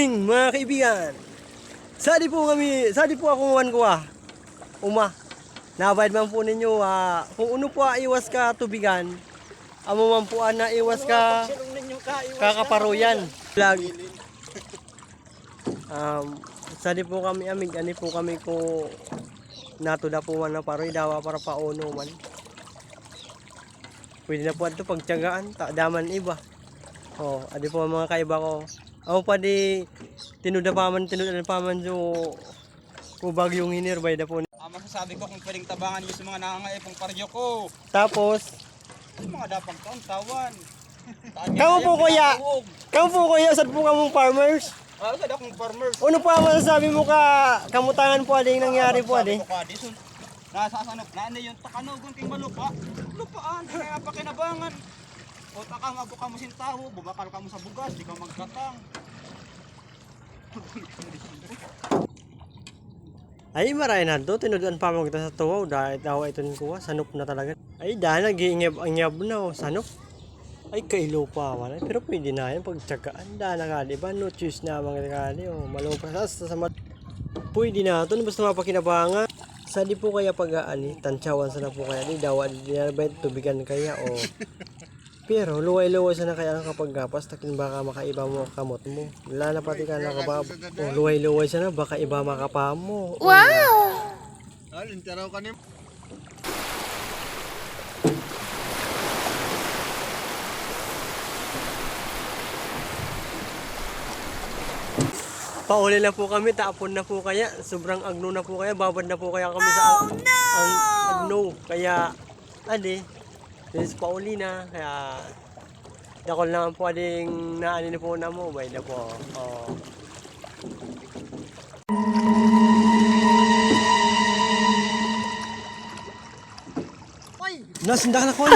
morning mga kaibigan. Sadi po ako ngawan ko Uma. Nabayad man po ninyo kung uno po iwas ka tubigan. Amo man po na iwas ka kakaparuyan. Vlog. Sadi po kami amig ani po kami ko natuda po man na paroy dawa para pauno man. Pwede na po ito pagtiyagaan, daman iba. Adi po mga kaiba ko. Ako pa di tinuda pa man so kubag yung hinirbay na po. Masasabi ko kung pwedeng tabangan niyo sa mga nangangaipong paryo ko. Tapos Mga dapang taon, tawan. Kamu po kuya, saan po kamong farmers? Saan akong farmers? Ano po ang masasabi mo kamutangan po ading nangyari po adi? Nasasanap na ano yung takanogon king malupa. Lupaan, kaya pakinabangan. O taka mago ka mo sintaho, bubakal ka mo sa bugas, di ka magkatang. Ay maray na do, tinuduan pa mo kita sa tuwaw dahil daw ito kuha, sanop na talaga. Ay dahil nag-iingab na sanop. Ay kailo pa wala, pero pwede na yan pagtsagaan. Dahil nakali ba, no choose na mga nakali, malumpas sa pwede na ito, basta mapakinabangan. Sa di po kaya pag-aani, tansyawan sana po kaya, di daw, di na ba tubigan kaya pero luway-luway sana kaya kapag gapas, takin baka makaiba mo kamot mo. Wala na pati ka nakabab. Luway-luway sana baka iba makapa mo. Wow! Alin taraw ka niyo. Pauli na po kami, tapon na po kaya, sobrang agno na po kaya, babad na po kaya kami sa agno. Kaya, since pauli na, kaya dakol naman po ading naanin na po na mo, bay na po. Nasindak na ko